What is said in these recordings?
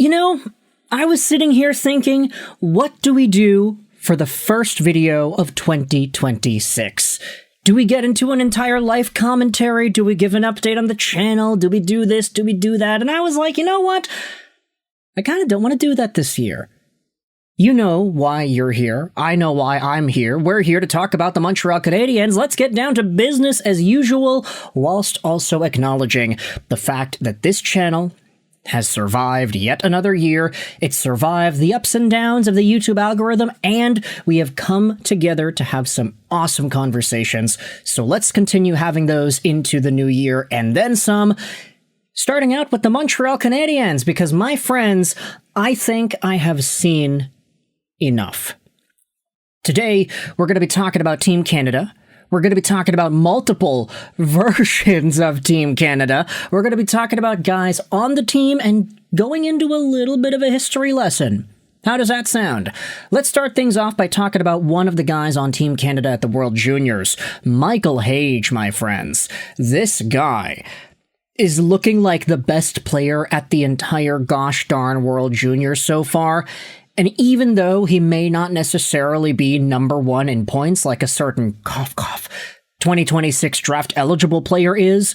You know, I was sitting here thinking, what do we do for the first video of 2026? Do we get into an entire life commentary? Do we give an update on the channel? Do we do this? Do we do that? And I was like, you know what? I kind of don't want to do that this year. You know why you're here. I know why I'm here. We're here to talk about the Montreal Canadiens. Let's get down to business as usual, whilst also acknowledging the fact that this channel has survived yet another year. It's survived the ups and downs of the YouTube algorithm, and we have come together to have some awesome conversations. So let's continue having those into the new year and then some. Starting out with the Montreal Canadiens, because my friends, I think I have seen enough. Today, we're going to be talking about Team Canada. We're going to be talking about multiple versions of Team Canada. We're going to be talking about guys on the team and going into a little bit of a history lesson. How does that sound? Let's start things off by talking about one of the guys on Team Canada at the World Juniors, Michael Hage, my friends. This guy is looking like the best player at the entire gosh darn World Juniors so far. And even though he may not necessarily be number one in points like a certain 2026 draft eligible player is,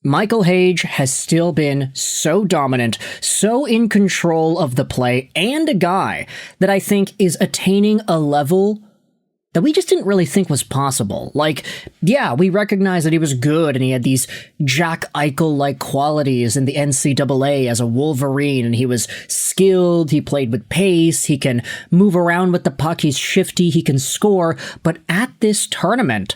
Michael Hage has still been so dominant, so in control of the play, and a guy that I think is attaining a level that we just didn't really think was possible. Like, yeah, we recognize that he was good and he had these Jack Eichel-like qualities in the NCAA as a Wolverine, and he was skilled, he played with pace, he can move around with the puck, he's shifty, he can score. But at this tournament,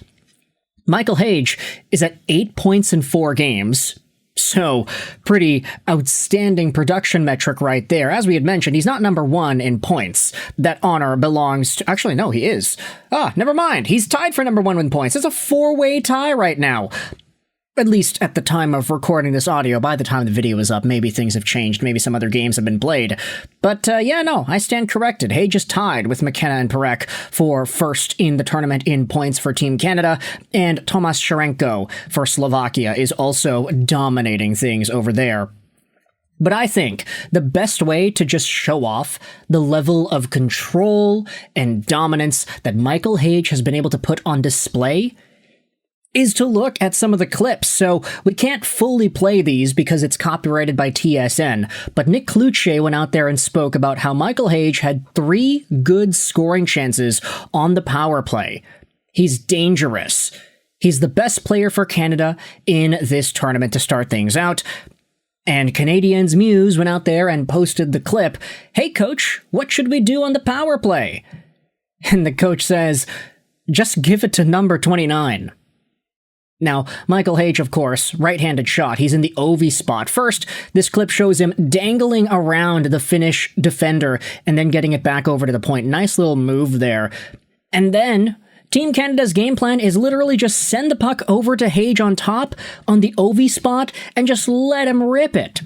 Michael Hage is at 8 points in 4 games. So, pretty outstanding production metric right there. As we had mentioned, he's not number one in points. That honor belongs to... Actually, no, he is. Never mind. He's tied for number one in points. It's a 4-way tie right now. At least at the time of recording this audio. By the time the video is up, maybe things have changed. Maybe some other games have been played. But yeah, no, I stand corrected. Hage is tied with McKenna and Perek for first in the tournament in points for Team Canada. And Tomas Sharenko for Slovakia is also dominating things over there. But I think the best way to just show off the level of control and dominance that Michael Hage has been able to put on display is to look at some of the clips. So we can't fully play these because it's copyrighted by TSN, but Nick Suzuki went out there and spoke about how Michael Hage had 3 good scoring chances on the power play. He's dangerous. He's the best player for Canada in this tournament to start things out. And Canadiens Muse went out there and posted the clip, "Hey coach, what should we do on the power play?" And the coach says, "Just give it to number 29. Now, Michael Hage, of course, right-handed shot. He's in the OV spot. First, this clip shows him dangling around the Finnish defender and then getting it back over to the point. Nice little move there. And then Team Canada's game plan is literally just send the puck over to Hage on top on the OV spot and just let him rip it.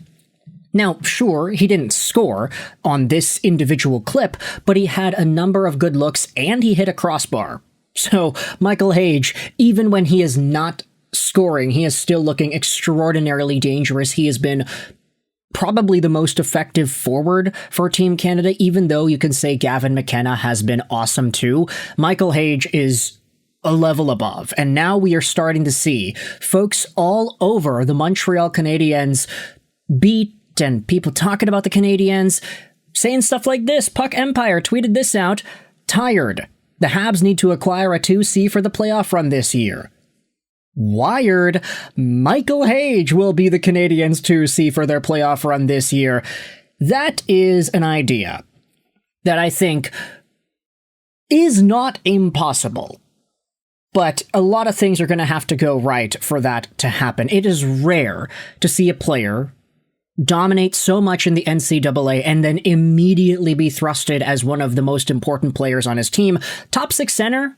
Now, sure, he didn't score on this individual clip, but he had a number of good looks and he hit a crossbar. So, Michael Hage, even when he is not scoring, he is still looking extraordinarily dangerous. He has been probably the most effective forward for Team Canada, even though you can say Gavin McKenna has been awesome too. Michael Hage is a level above, and now we are starting to see folks all over the Montreal Canadiens beat and people talking about the Canadiens, saying stuff like this. Puck Empire tweeted this out, "Tired. The Habs need to acquire a 2C for the playoff run this year." Wired. Michael Hage will be the Canadiens' 2C for their playoff run this year. That is an idea that I think is not impossible. But a lot of things are going to have to go right for that to happen. It is rare to see a player dominate so much in the NCAA and then immediately be thrusted as one of the most important players on his team. Top 6 center,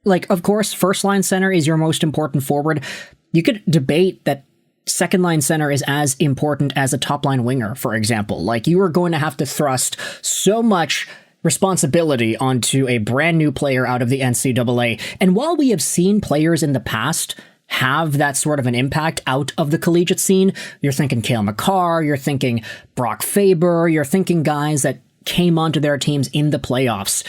like, of course, first line center is your most important forward. You could debate that second line center is as important as a top line winger, for example. Like, you are going to have to thrust so much responsibility onto a brand new player out of the NCAA. And while we have seen players in the past have that sort of an impact out of the collegiate scene. You're thinking Cale Makar, you're thinking Brock Faber, you're thinking guys that came onto their teams in the playoffs.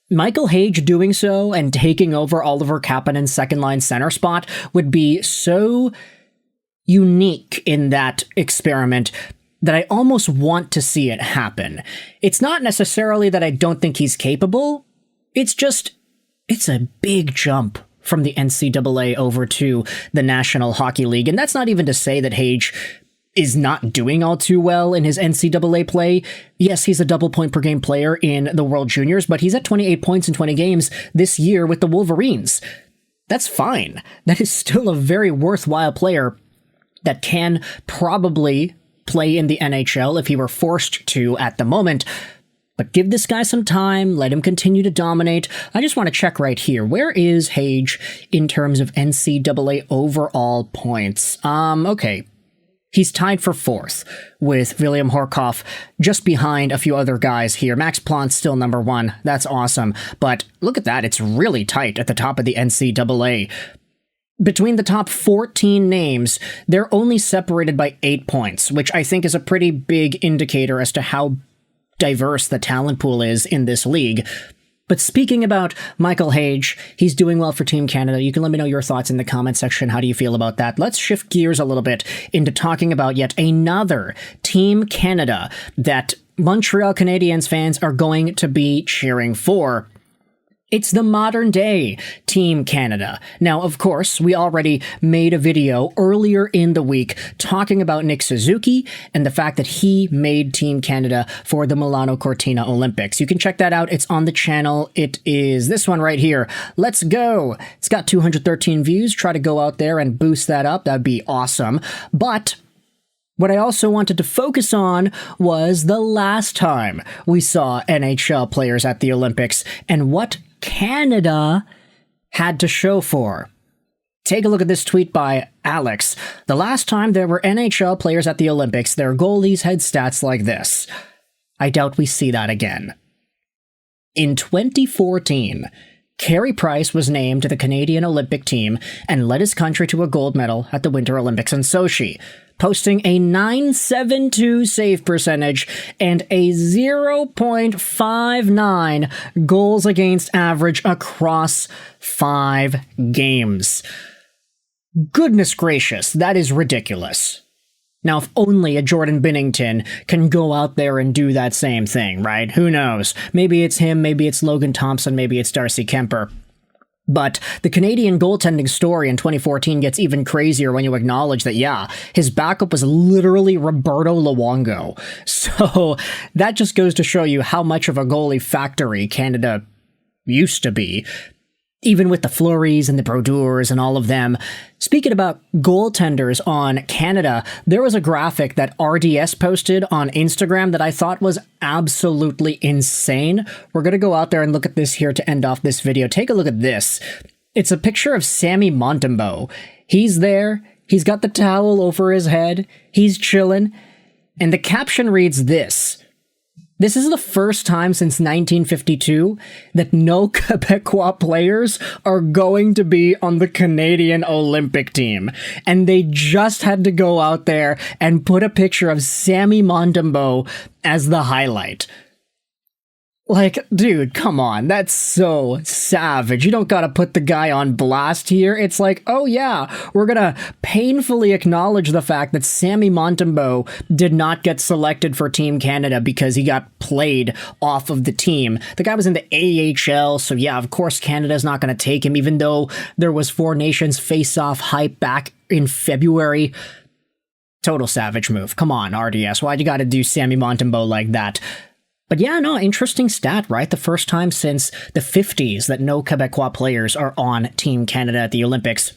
Michael Hage doing so and taking over Oliver Kapanen's second-line center spot would be so unique in that experiment that I almost want to see it happen. It's not necessarily that I don't think he's capable, it's a big jump from the NCAA over to the National Hockey League. And that's not even to say that Hage is not doing all too well in his NCAA play. Yes, he's a double point per game player in the World Juniors, but he's at 28 points in 20 games this year with the Wolverines. That's fine. That is still a very worthwhile player that can probably play in the NHL if he were forced to at the moment. But give this guy some time, let him continue to dominate. I just want to check right here. Where is Hage in terms of NCAA overall points? Okay. He's tied for 4th with William Horkoff, just behind a few other guys here. Max Planck's still number 1. That's awesome. But look at that. It's really tight at the top of the NCAA. Between the top 14 names, they're only separated by 8 points, which I think is a pretty big indicator as to how diverse the talent pool is in this league. But speaking about Michael Hage, he's doing well for Team Canada. You can let me know your thoughts in the comment section. How do you feel about that? Let's shift gears a little bit into talking about yet another Team Canada that Montreal Canadiens fans are going to be cheering for. It's the modern day Team Canada. Now, of course, we already made a video earlier in the week talking about Nick Suzuki and the fact that he made Team Canada for the Milano Cortina Olympics. You can check that out. It's on the channel. It is this one right here. Let's go. It's got 213 views. Try to go out there and boost that up. That'd be awesome. But what I also wanted to focus on was the last time we saw NHL players at the Olympics and what Canada had to show for. Take a look at this tweet by Alex. The last time there were NHL players at the Olympics, their goalies had stats like this. I doubt we see that again. In 2014, Carey Price was named to the Canadian Olympic team and led his country to a gold medal at the Winter Olympics in Sochi, posting a .972 save percentage and a 0.59 goals against average across 5 games. Goodness gracious, that is ridiculous. Now, if only a Jordan Binnington can go out there and do that same thing, right? Who knows? Maybe it's him, maybe it's Logan Thompson, maybe it's Darcy Kemper. But the Canadian goaltending story in 2014 gets even crazier when you acknowledge that, yeah, his backup was literally Roberto Luongo. So that just goes to show you how much of a goalie factory Canada used to be, even with the Fleuries and the Brodeurs and all of them. Speaking about goaltenders on Canada, there was a graphic that RDS posted on Instagram that I thought was absolutely insane. We're going to go out there and look at this here to end off this video. Take a look at this. It's a picture of Sammy Montembeault. He's there. He's got the towel over his head. He's chilling. And the caption reads this. This is the first time since 1952 that no Quebecois players are going to be on the Canadian Olympic team. And they just had to go out there and put a picture of Sammy Montembeault as the highlight. Like, dude, come on. That's so savage. You don't gotta put the guy on blast here. It's like, oh yeah, we're gonna painfully acknowledge the fact that Sammy Montembeault did not get selected for Team Canada because he got played off of the team. The guy was in the AHL, so yeah, of course Canada's not gonna take him, even though there was Four Nations face-off hype back in February. Total savage move. Come on, RDS. Why'd you gotta do Sammy Montembeault like that? But yeah, no, interesting stat, right? The first time since the 50s that no Quebecois players are on Team Canada at the Olympics.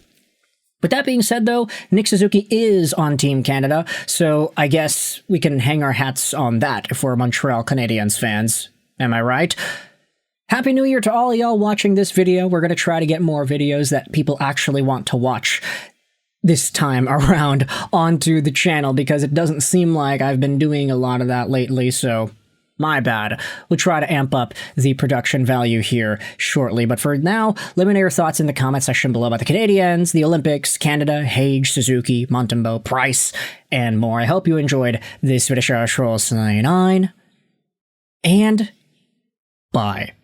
With that being said, though, Nick Suzuki is on Team Canada, so I guess we can hang our hats on that if we're Montreal Canadiens fans. Am I right? Happy New Year to all of y'all watching this video. We're going to try to get more videos that people actually want to watch this time around onto the channel, because it doesn't seem like I've been doing a lot of that lately, so My bad. We'll try to amp up the production value here shortly. But for now, let me know your thoughts in the comment section below about the Canadiens, the Olympics, Canada, Hage, Suzuki, Montembeault, Price, and more. I hope you enjoyed this video. Scrolls 99. And bye.